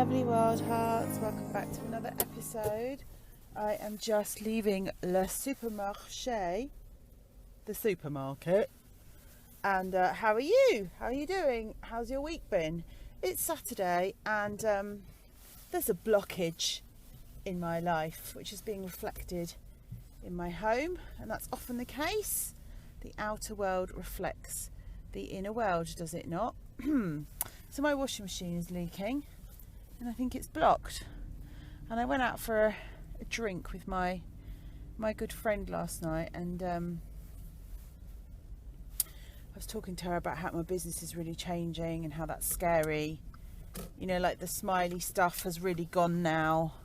lovely wild hearts, welcome back to another episode. I am just leaving le supermarché, the supermarket. And how are you? How are you doing? How's your week been? It's Saturday and there's a blockage in my life which is being reflected in my home, and that's often the case. The outer world reflects the inner world, does it not? So my washing machine is leaking and I think it's blocked, and I went out for a drink with my good friend last night, and I was talking to her about how my business is really changing and how that's scary. You know, like the smiley stuff has really gone now,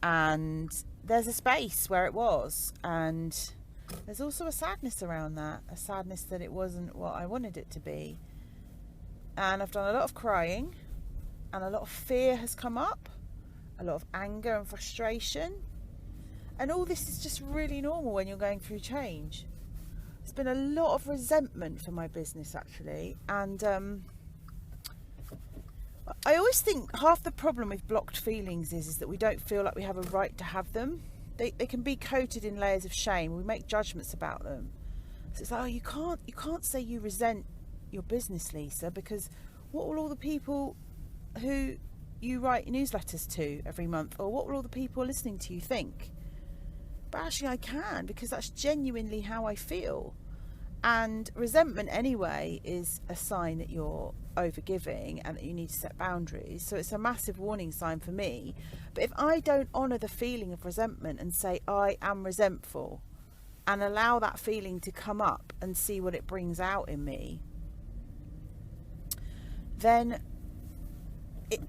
and there's a space where it was, and there's also a sadness around that, a sadness that it wasn't what I wanted it to be. And I've done a lot of crying, and a lot of fear has come up, a lot of anger and frustration, and all this is just really normal when you're going through change. There's been a lot of resentment for my business actually, and I always think half the problem with blocked feelings is that we don't feel like we have a right to have them. They can be coated in layers of shame. We make judgments about them. So it's like, oh, you can't say you resent your business, Lisa, because what will all the people who you write newsletters to every month, or what will all the people listening to you think? But actually I can, because that's genuinely how I feel. And resentment anyway is a sign that you're overgiving and that you need to set boundaries. So it's a massive warning sign for me. But if I don't honour the feeling of resentment and say I am resentful, and allow that feeling to come up and see what it brings out in me, then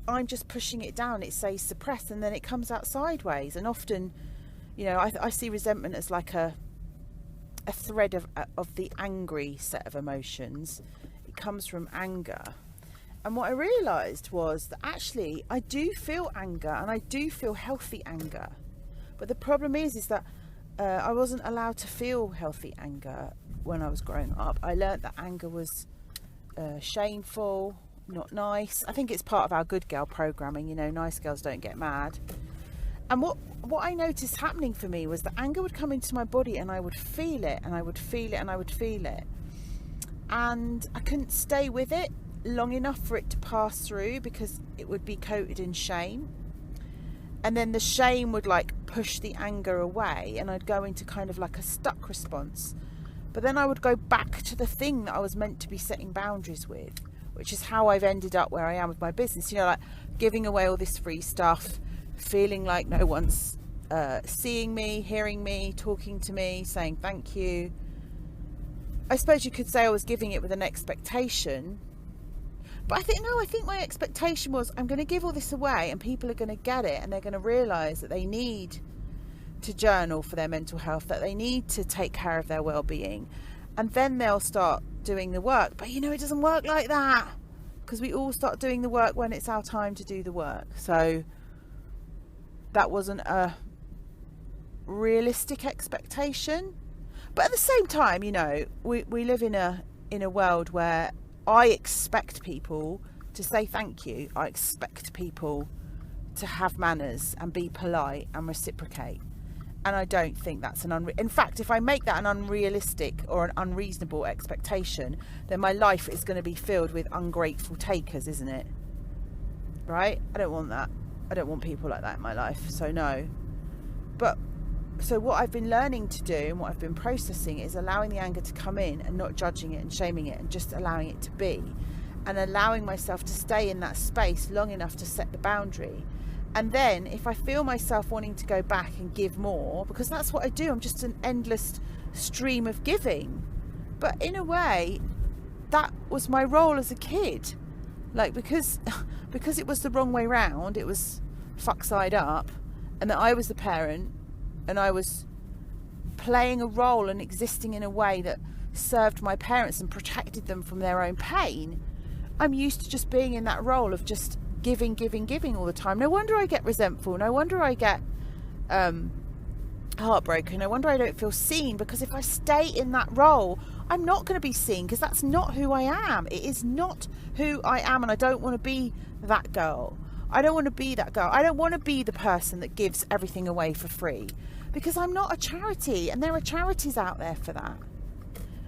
I'm just pushing it down. It says suppress, and then it comes out sideways. And often, you know, I see resentment as like a thread of the angry set of emotions. It comes from anger. And what I realised was that actually I do feel anger, and I do feel healthy anger. But the problem is that I wasn't allowed to feel healthy anger when I was growing up. I learnt that anger was shameful, not nice. I think it's part of our good girl programming, you know, nice girls don't get mad. And what I noticed happening for me was that anger would come into my body, and I would feel it, and I would feel it, and I would feel it. And I couldn't stay with it long enough for it to pass through, because it would be coated in shame. And then the shame would like push the anger away, and I'd go into kind of like a stuck response. But then I would go back to the thing that I was meant to be setting boundaries with, which is how I've ended up where I am with my business. You know, like giving away all this free stuff, feeling like no one's seeing me, hearing me, talking to me, saying thank you. I suppose you could say I was giving it with an expectation, but I think my expectation was, I'm going to give all this away and people are going to get it, and they're going to realise that they need to journal for their mental health, that they need to take care of their well-being, and then they'll start doing the work. But you know, it doesn't work like that, because we all start doing the work when it's our time to do the work. So that wasn't a realistic expectation. But at the same time, you know, we live in a world where I expect people to say thank you. I expect people to have manners and be polite and reciprocate. And I don't think that's in fact, if I make that an unrealistic or an unreasonable expectation, then my life is going to be filled with ungrateful takers, isn't it? Right? I don't want that. I don't want people like that in my life. So no. But so what I've been learning to do, and what I've been processing, is allowing the anger to come in and not judging it and shaming it, and just allowing it to be, and allowing myself to stay in that space long enough to set the boundary. And then if I feel myself wanting to go back and give more, because that's what I do, I'm just an endless stream of giving. But in a way, that was my role as a kid. Like, because it was the wrong way round, it was fuck side up, and that I was the parent, and I was playing a role and existing in a way that served my parents and protected them from their own pain. I'm used to just being in that role of just giving all the time. No wonder I get resentful. No wonder I get heartbroken. No wonder I don't feel seen, because if I stay in that role, I'm not going to be seen, because that's not who I am. It is not who I am, and I don't want to be that girl. I don't want to be that girl. I don't want to be the person that gives everything away for free, because I'm not a charity, and there are charities out there for that.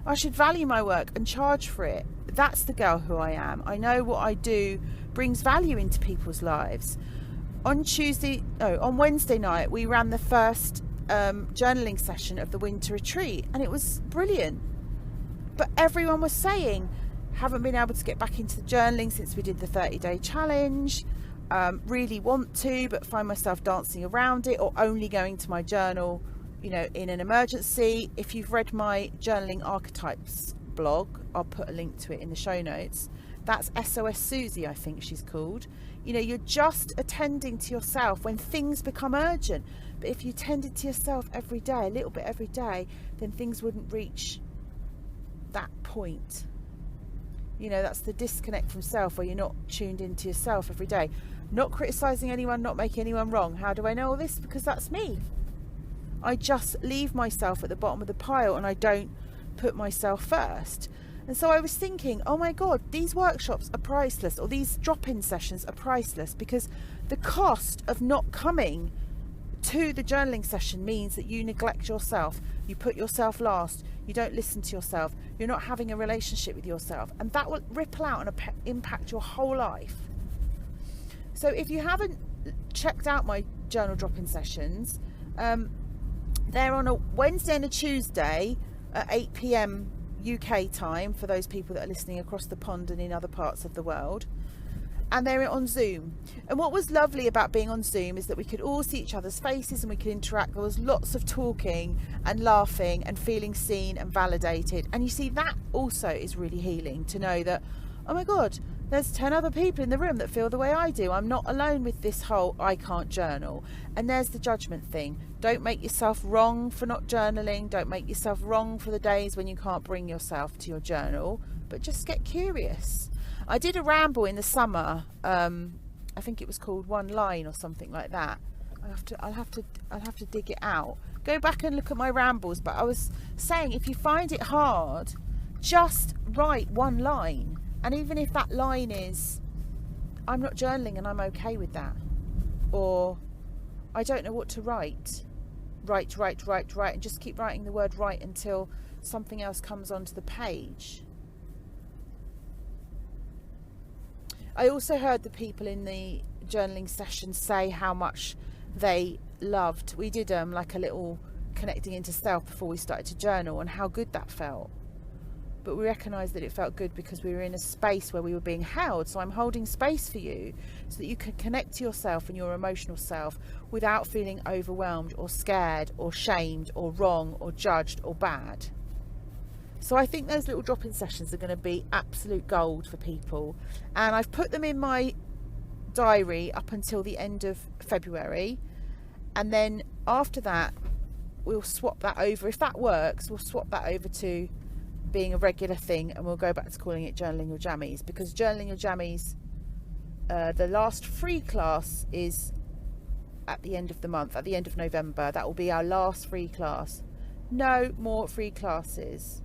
I should value my work and charge for it. That's the girl who I am. I know what I do brings value into people's lives. On Wednesday night, we ran the first journaling session of the winter retreat, and it was brilliant. But everyone was saying, haven't been able to get back into the journaling since we did the 30-day challenge. Really want to, but find myself dancing around it, or only going to my journal, in an emergency. If you've read my journaling archetypes blog, I'll put a link to it in the show notes. That's SOS Susie, I think she's called. You're just attending to yourself when things become urgent. But if you tended to yourself every day, a little bit every day, then things wouldn't reach that point. That's the disconnect from self, where you're not tuned into yourself every day. Not criticizing anyone, not making anyone wrong. How do I know all this? Because that's me. I just leave myself at the bottom of the pile, and I don't put myself first. And so I was thinking, oh my God, these workshops are priceless, or these drop-in sessions are priceless, because the cost of not coming to the journaling session means that you neglect yourself, you put yourself last, you don't listen to yourself, you're not having a relationship with yourself, and that will ripple out and impact your whole life. So if you haven't checked out my journal drop-in sessions, they're on a Wednesday and a Tuesday at 8 p.m. UK time, for those people that are listening across the pond and in other parts of the world. And they're on Zoom. And what was lovely about being on Zoom is that we could all see each other's faces and we could interact. There was lots of talking and laughing and feeling seen and validated. And you see, that also is really healing, to know that, oh my God, there's 10 other people in the room that feel the way I do. I'm not alone with this whole I can't journal. And there's the judgment thing. Don't make yourself wrong for not journaling. Don't make yourself wrong for the days when you can't bring yourself to your journal. But just get curious. I did a ramble in the summer. I think it was called One Line or something like that. I'll have to dig it out. Go back and look at my rambles. But I was saying, if you find it hard, just write one line. And even if that line is, I'm not journaling and I'm okay with that, or I don't know what to write, write, and just keep writing the word write until something else comes onto the page. I also heard the people in the journaling session say how much they loved. We did like a little connecting into self before we started to journal, and how good that felt. But we recognised that it felt good because we were in a space where we were being held. So I'm holding space for you so that you can connect to yourself and your emotional self without feeling overwhelmed or scared or shamed or wrong or judged or bad. So I think those little drop-in sessions are going to be absolute gold for people. And I've put them in my diary up until the end of February. And then after that, we'll swap that over. If that works, we'll swap that over to being a regular thing, and we'll go back to calling it Journaling Your Jammies, because Journaling Your Jammies, the last free class is at the end of the month, at the end of November. That will be our last free class. No more free classes.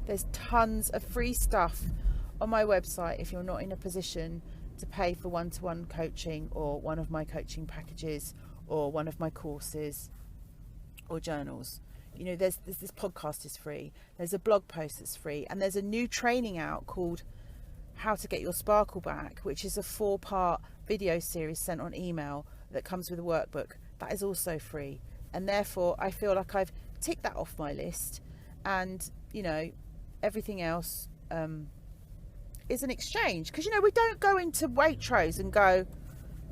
There's tons of free stuff on my website if you're not in a position to pay for one-to-one coaching, or one of my coaching packages, or one of my courses or journals. There's this podcast is free. There's a blog post that's free. And there's a new training out called How to Get Your Sparkle Back, which is a 4-part video series sent on email that comes with a workbook. That is also free. And therefore, I feel like I've ticked that off my list. And, everything else is an exchange. Because, we don't go into Waitrose and go,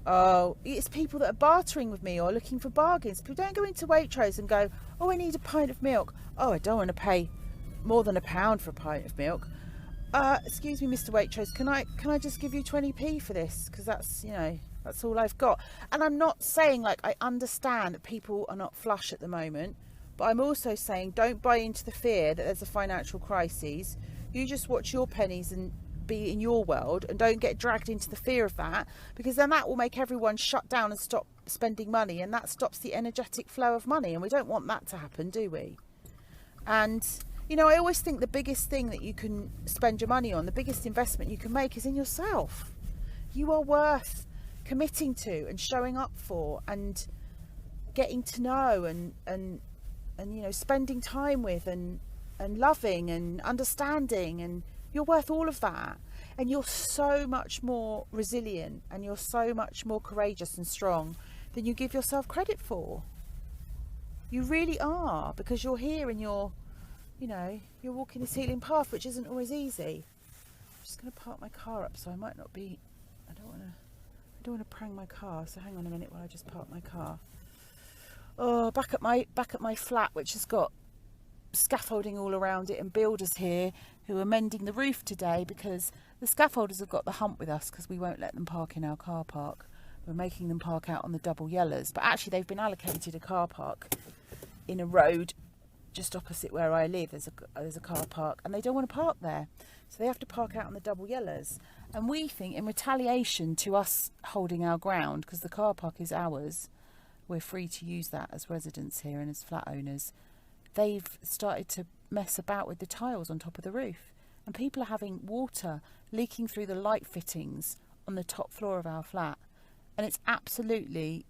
oh, it's people that are bartering with me or looking for bargains. People don't go into Waitrose and go, oh, I need a pint of milk. Oh, I don't want to pay more than £1 for a pint of milk. Excuse me, Mr. Waitrose, can I just give you 20p for this? Because that's all I've got. And I'm not saying, I understand that people are not flush at the moment, but I'm also saying don't buy into the fear that there's a financial crisis. You just watch your pennies and be in your world, and don't get dragged into the fear of that, because then that will make everyone shut down and stop spending money, and that stops the energetic flow of money, and we don't want that to happen, do we? And I always think the biggest thing that you can spend your money on, the biggest investment you can make, is in yourself. You are worth committing to and showing up for and getting to know and you know, spending time with and loving and understanding, and you're worth all of that. And you're so much more resilient and you're so much more courageous and strong than you give yourself credit for. You really are, because you're here and you're, you know, you're walking this healing path, which isn't always easy. I'm just going to park my car up, so I might not be, I don't want to prang my car, so hang on a minute while I just park my car. Oh, back at my flat, which has got scaffolding all around it, and builders here who are mending the roof today, because the scaffolders have got the hump with us because we won't let them park in our car park. We're making them park out on the double yellows, but actually they've been allocated a car park in a road just opposite where I live. There's a car park, and they don't want to park there, so they have to park out on the double yellows. And we think, in retaliation to us holding our ground, because the car park is ours, we're free to use that as residents here and as flat owners, they've started to mess about with the tiles on top of the roof, and people are having water leaking through the light fittings on the top floor of our flat, and it's absolutely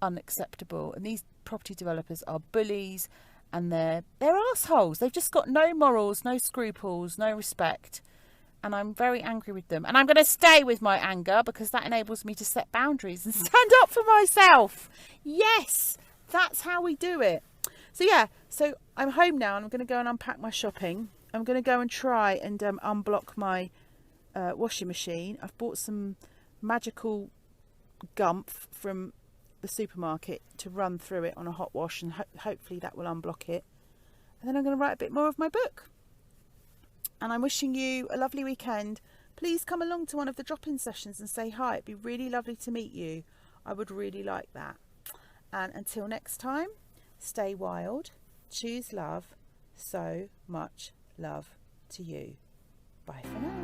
unacceptable. And these property developers are bullies, and they're assholes. They've just got no morals, no scruples, no respect, and I'm very angry with them. And I'm going to stay with my anger, because that enables me to set boundaries and stand up for myself. Yes, that's how we do it. So yeah, so I'm home now, and I'm going to go and unpack my shopping. I'm going to go and try and unblock my washing machine. I've bought some magical gumph from the supermarket to run through it on a hot wash, and hopefully that will unblock it. And then I'm going to write a bit more of my book. And I'm wishing you a lovely weekend. Please come along to one of the drop-in sessions and say hi. It'd be really lovely to meet you. I would really like that. And until next time, stay wild, choose love, so much love to you. Bye for now.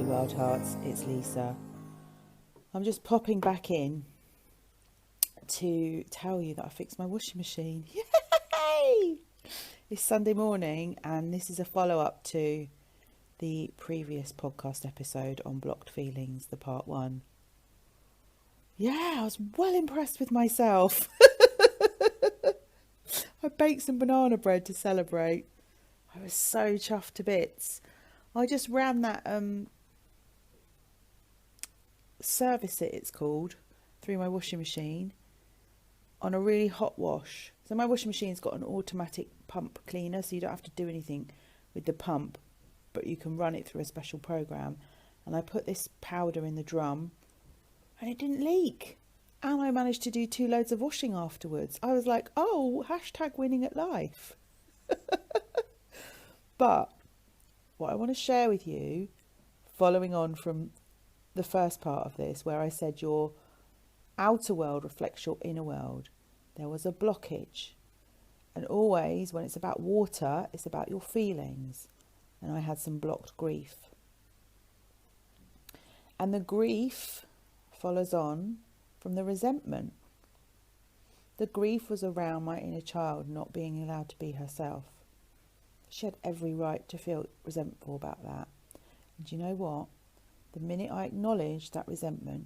Wildhearts, it's Lisa. I'm just popping back in to tell you that I fixed my washing machine. Yay! It's Sunday morning, and this is a follow-up to the previous podcast episode on blocked feelings, the part 1. Yeah, I was well impressed with myself. I baked some banana bread to celebrate. I was so chuffed to bits. I just ran that service it, it's called, through my washing machine on a really hot wash. So my washing machine's got an automatic pump cleaner, so you don't have to do anything with the pump, but you can run it through a special program. And I put this powder in the drum, and it didn't leak, and I managed to do 2 loads of washing afterwards. I was like, oh, hashtag winning at life. But what I want to share with you, following on from the first part of this, where I said your outer world reflects your inner world, there was a blockage. And always when it's about water, it's about your feelings. And I had some blocked grief. And the grief follows on from the resentment. The grief was around my inner child not being allowed to be herself. She had every right to feel resentful about that. And you know what? The minute I acknowledged that resentment,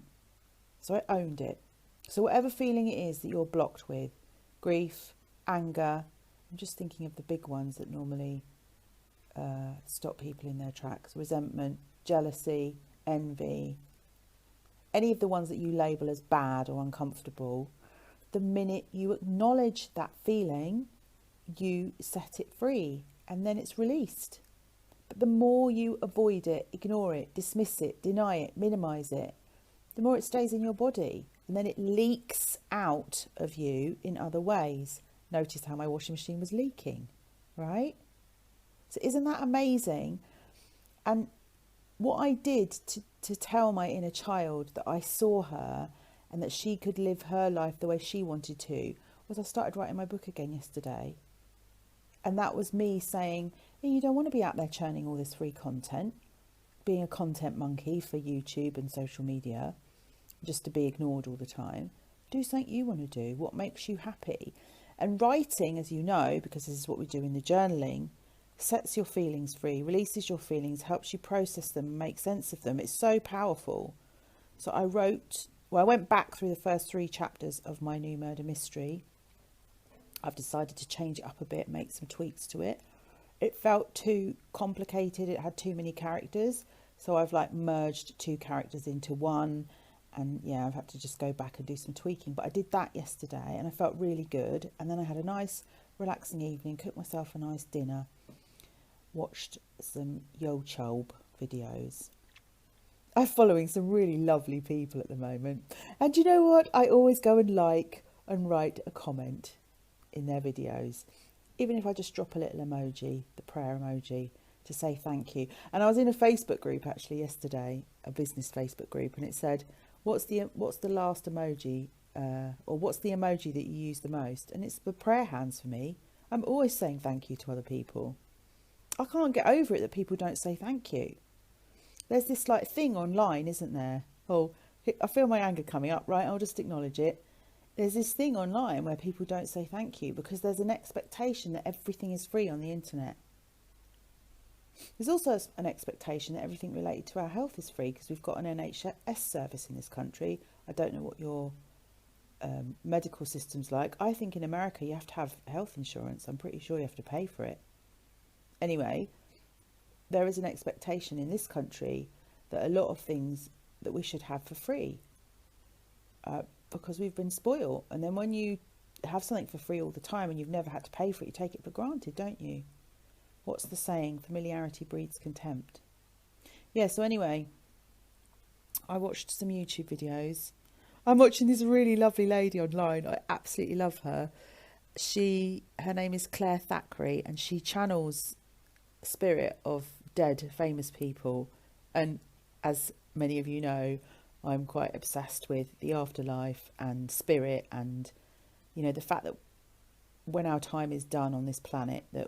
so I owned it. So whatever feeling it is that you're blocked with, grief, anger. I'm just thinking of the big ones that normally stop people in their tracks. Resentment, jealousy, envy, any of the ones that you label as bad or uncomfortable. The minute you acknowledge that feeling, you set it free and then it's released. But the more you avoid it, ignore it, dismiss it, deny it, minimize it, the more it stays in your body, and then it leaks out of you in other ways. Notice how my washing machine was leaking, right? So isn't that amazing? And what I did to tell my inner child that I saw her and that she could live her life the way she wanted to was I started writing my book again yesterday. And that was me saying, hey, you don't want to be out there churning all this free content, being a content monkey for YouTube and social media, just to be ignored all the time. Do something you want to do, what makes you happy. And writing, as you know, because this is what we do in the journaling, sets your feelings free, releases your feelings, helps you process them, make sense of them. It's so powerful. So I went back through the first 3 chapters of my new murder mystery. I've decided to change it up a bit, make some tweaks to it. It felt too complicated. It had too many characters. So I've merged 2 characters into one. And yeah, I've had to just go back and do some tweaking. But I did that yesterday and I felt really good. And then I had a nice relaxing evening, cooked myself a nice dinner, watched some YouTube videos. I'm following some really lovely people at the moment. And you know what? I always go and and write a comment in their videos, even if I just drop a little emoji, the prayer emoji, to say thank you. And I was in a Facebook group actually yesterday, a business Facebook group, and it said, what's the last emoji, or what's the emoji that you use the most? And it's the prayer hands for me. I'm always saying thank you to other people. I can't get over it that people don't say thank you. There's this thing online, isn't there? Oh, I feel my anger coming up, right? I'll just acknowledge it. There's this thing online where people don't say thank you because there's an expectation that everything is free on the internet. There's also an expectation that everything related to our health is free because we've got an NHS service in this country. I don't know what your medical system's like. I think in America you have to have health insurance. I'm pretty sure you have to pay for it. Anyway, there is an expectation in this country that a lot of things that we should have for free. Because we've been spoiled. And then when you have something for free all the time and you've never had to pay for it, you take it for granted, don't you? What's the saying? Familiarity breeds contempt. Yeah, so anyway, I watched some YouTube videos. I'm watching this really lovely lady online. I absolutely love her. Her name is Claire Thackeray, and she channels spirit of dead famous people. And as many of you know, I'm quite obsessed with the afterlife and spirit, and the fact that when our time is done on this planet, that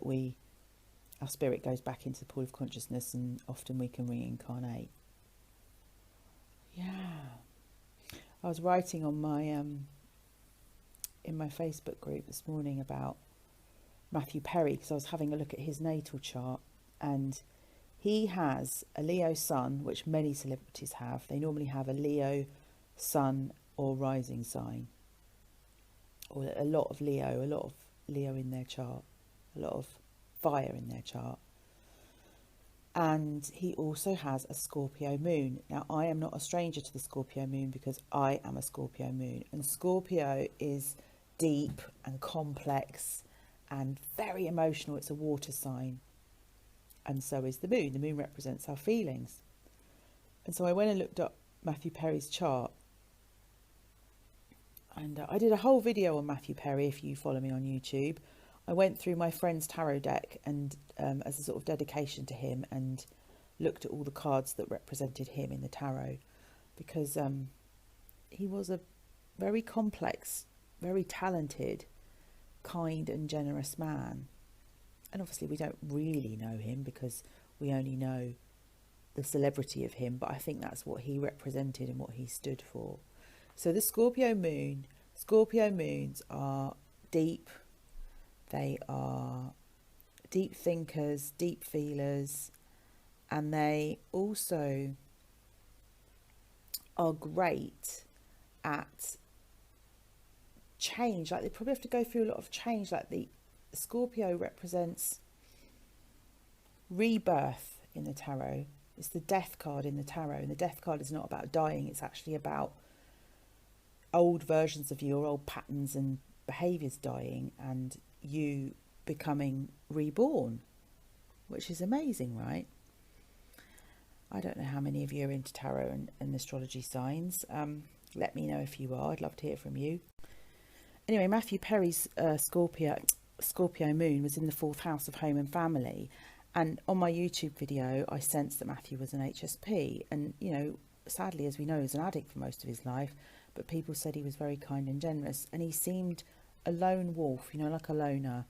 our spirit goes back into the pool of consciousness, and often we can reincarnate. Yeah, I was writing on my in my Facebook group this morning about Matthew Perry because I was having a look at his natal chart, and he has a Leo sun, which many celebrities have. They normally have a Leo sun or rising sign, or a lot of Leo in their chart, a lot of fire in their chart. And he also has a Scorpio moon. Now, I am not a stranger to the Scorpio moon because I am a Scorpio moon. And Scorpio is deep and complex and very emotional. It's a water sign. And so is the moon. The moon represents our feelings. And so I went and looked up Matthew Perry's chart. And I did a whole video on Matthew Perry, if you follow me on YouTube. I went through my friend's tarot deck and as a sort of dedication to him, and looked at all the cards that represented him in the tarot, because he was a very complex, very talented, kind and generous man. And obviously we don't really know him because we only know the celebrity of him, but I think that's what he represented and what he stood for. So the Scorpio moons are deep. They are deep thinkers, deep feelers, and they also are great at change, like they probably have to go through a lot of change. Like the Scorpio represents rebirth in the tarot. It's the death card in the tarot, and the death card is not about dying, it's actually about old versions of you or old patterns and behaviours dying and you becoming reborn, which is amazing, right? I don't know how many of you are into tarot and astrology signs. Let me know if you are. I'd love to hear from you. Anyway, Matthew Perry's Scorpio moon was in the 4th house of home and family. And on my YouTube video, I sensed that Matthew was an HSP. And, you know, sadly, as we know, he was an addict for most of his life. But people said he was very kind and generous. And he seemed a lone wolf, you know, like a loner.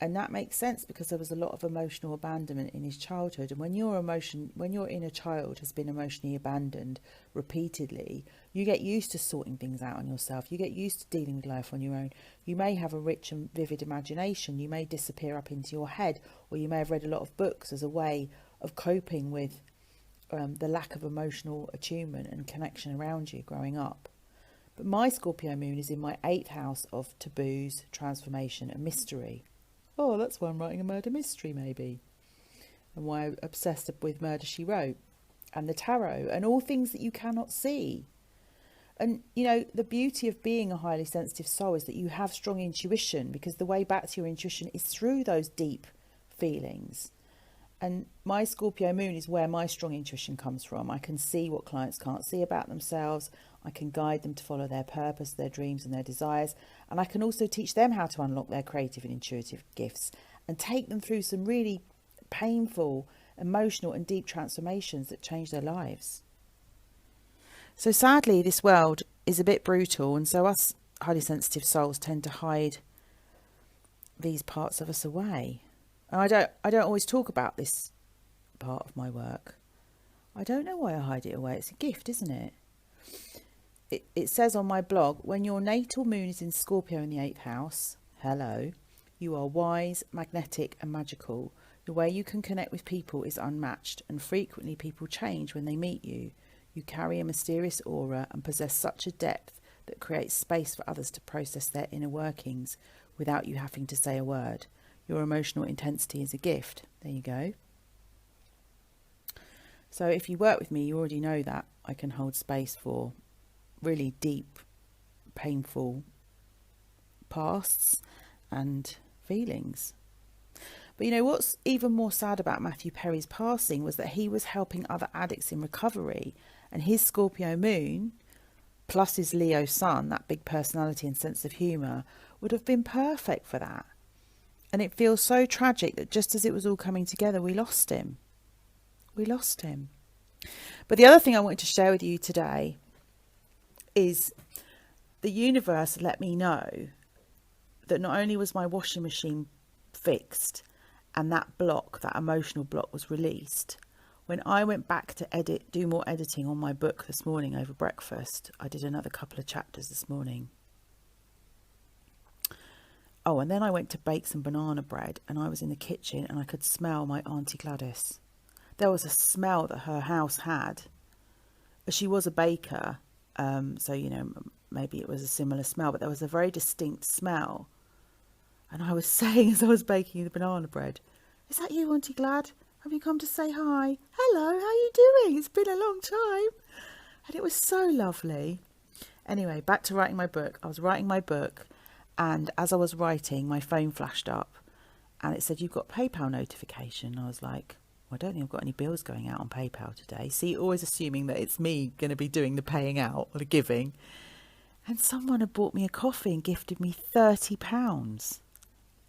And that makes sense because there was a lot of emotional abandonment in his childhood. And when your inner child has been emotionally abandoned repeatedly, you get used to sorting things out on yourself. You get used to dealing with life on your own. You may have a rich and vivid imagination. You may disappear up into your head, or you may have read a lot of books as a way of coping with the lack of emotional attunement and connection around you growing up. But my Scorpio moon is in my 8th house of taboos, transformation and mystery. Oh, that's why I'm writing a murder mystery, maybe. And why I'm obsessed with Murder, She Wrote and the tarot and all things that you cannot see. And, you know, the beauty of being a highly sensitive soul is that you have strong intuition, because the way back to your intuition is through those deep feelings. And my Scorpio moon is where my strong intuition comes from. I can see what clients can't see about themselves. I can guide them to follow their purpose, their dreams and their desires. And I can also teach them how to unlock their creative and intuitive gifts and take them through some really painful, emotional and deep transformations that change their lives. So sadly, this world is a bit brutal, and so us highly sensitive souls tend to hide these parts of us away. And I don't always talk about this part of my work. I don't know why I hide it away. It's a gift, isn't it? It says on my blog, when your natal moon is in Scorpio in the 8th house, hello, you are wise, magnetic and magical. The way you can connect with people is unmatched, and frequently people change when they meet you. You carry a mysterious aura and possess such a depth that creates space for others to process their inner workings without you having to say a word. Your emotional intensity is a gift. There you go. So if you work with me, you already know that I can hold space for really deep, painful pasts and feelings. But you know what's even more sad about Matthew Perry's passing was that he was helping other addicts in recovery, and his Scorpio moon plus his Leo sun, that big personality and sense of humour, would have been perfect for that. And it feels so tragic that just as it was all coming together, we lost him. We lost him. But the other thing I wanted to share with you today is the universe let me know that not only was my washing machine fixed and that block, that emotional block, was released, when I went back to do more editing on my book this morning over breakfast, I did another couple of chapters this morning. Oh, and then I went to bake some banana bread, and I was in the kitchen and I could smell my Auntie Gladys. There was a smell that her house had. She was a baker, so, you know, maybe it was a similar smell, but there was a very distinct smell. And I was saying as I was baking the banana bread, "Is that you, Auntie Glad? Have you come to say hi? Hello, how are you doing? It's been a long time." And it was so lovely. Anyway, back to writing my book. I was writing my book, and as I was writing, my phone flashed up and it said, "You've got PayPal notification." I was like, well, I don't think I've got any bills going out on PayPal today. See, always assuming that it's me going to be doing the paying out or the giving. And someone had bought me a coffee and gifted me £30.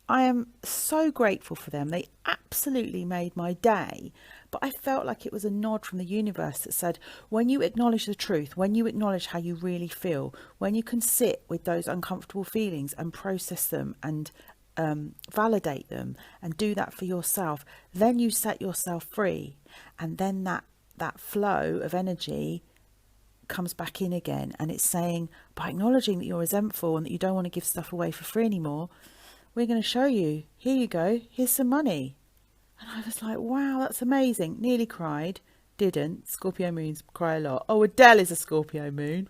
I am so grateful for them. They absolutely made my day. But I felt like it was a nod from the universe that said, when you acknowledge the truth, when you acknowledge how you really feel, when you can sit with those uncomfortable feelings and process them and validate them and do that for yourself, then you set yourself free. And then that flow of energy comes back in again. And it's saying, by acknowledging that you're resentful and that you don't want to give stuff away for free anymore, we're going to show you, here you go, here's some money. And I was like, wow, that's amazing. Nearly cried, didn't. Scorpio moons cry a lot. Oh, Adele is a Scorpio moon.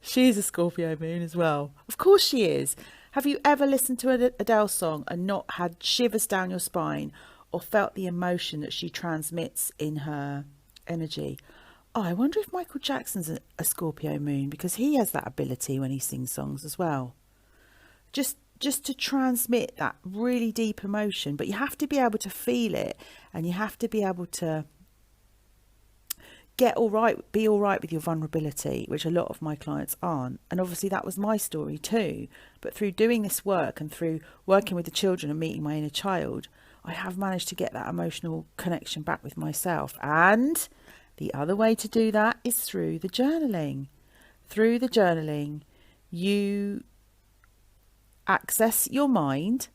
She is a Scorpio moon as well. Of course she is. Have you ever listened to an Adele song and not had shivers down your spine or felt the emotion that she transmits in her energy? Oh, I wonder if Michael Jackson's a Scorpio moon, because he has that ability when he sings songs as well. Just to transmit that really deep emotion, but you have to be able to feel it, and you have to be able to be all right with your vulnerability, which a lot of my clients aren't. And obviously that was my story too. But through doing this work and through working with the children and meeting my inner child, I have managed to get that emotional connection back with myself. And the other way to do that is through the journaling. Through the journaling, you access your mind.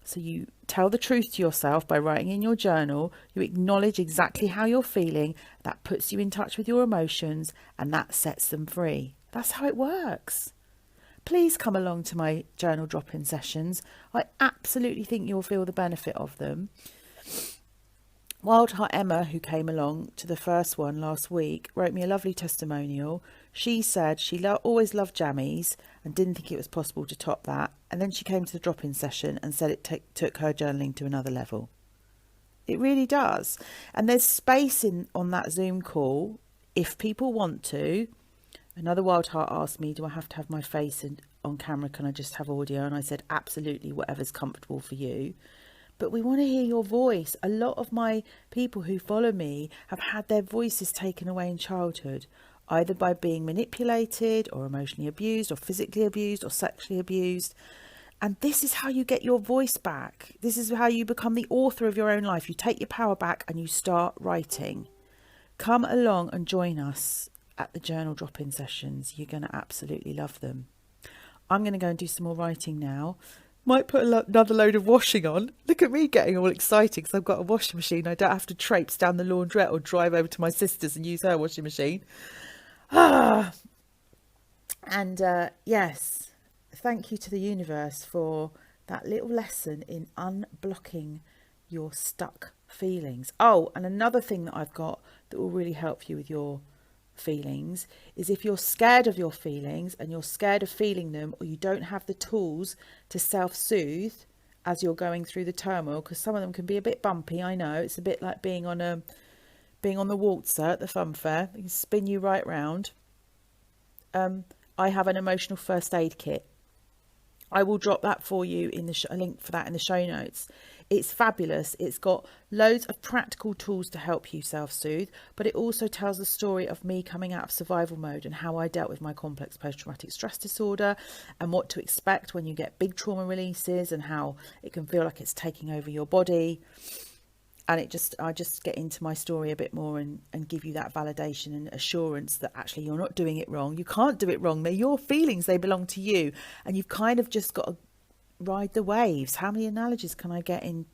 So you tell the truth to yourself by writing in your journal. You acknowledge exactly how you're feeling. That puts you in touch with your emotions, and that sets them free. That's how it works. Please come along to my journal drop-in sessions. I absolutely think you'll feel the benefit of them. Wildheart Emma, who came along to the first one last week, wrote me a lovely testimonial. She said she always loved jammies and didn't think it was possible to top that. And then she came to the drop-in session and said it took her journaling to another level. It really does. And there's space on that Zoom call if people want to. Another Wildheart asked me, do I have to have my face on camera? Can I just have audio? And I said, absolutely, whatever's comfortable for you. But we want to hear your voice. A lot of my people who follow me have had their voices taken away in childhood, either by being manipulated or emotionally abused or physically abused or sexually abused. And this is how you get your voice back. This is how you become the author of your own life. You take your power back and you start writing. Come along and join us at the journal drop-in sessions. You're going to absolutely love them. I'm going to go and do some more writing now. Might put another load of washing on. Look at me getting all excited because I've got a washing machine. I don't have to traipse down the laundrette or drive over to my sister's and use her washing machine. And yes, thank you to the universe for that little lesson in unblocking your stuck feelings. Oh, and another thing that I've got that will really help you with your feelings is if you're scared of your feelings and you're scared of feeling them, or you don't have the tools to self-soothe as you're going through the turmoil, because some of them can be a bit bumpy. I know it's a bit like being on the waltzer at the fun fair. They can spin you right round. I have an emotional first aid kit. I will drop that for you in a link for that in the show notes. It's fabulous. It's got loads of practical tools to help you self-soothe, but it also tells the story of me coming out of survival mode and how I dealt with my complex post-traumatic stress disorder and what to expect when you get big trauma releases and how it can feel like it's taking over your body. And I just get into my story a bit more and give you that validation and assurance that actually you're not doing it wrong. You can't do it wrong. They're your feelings. They belong to you. And you've kind of just got to ride the waves. How many analogies can I get in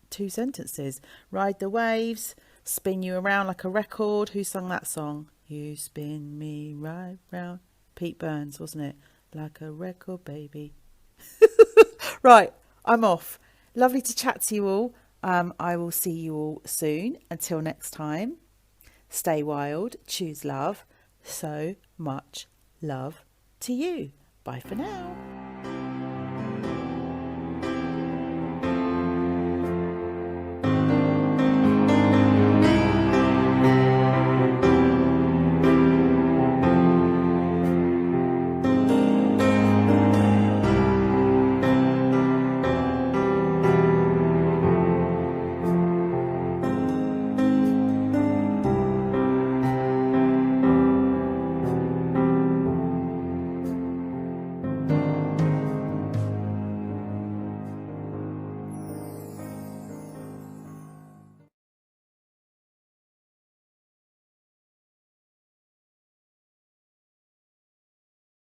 2 sentences? Ride the waves, spin you around like a record. Who sung that song? You spin me right round. Pete Burns, wasn't it? Like a record, baby. Right, I'm off. Lovely to chat to you all. I will see you all soon. Until next time, stay wild, choose love. So much love to you. Bye for now.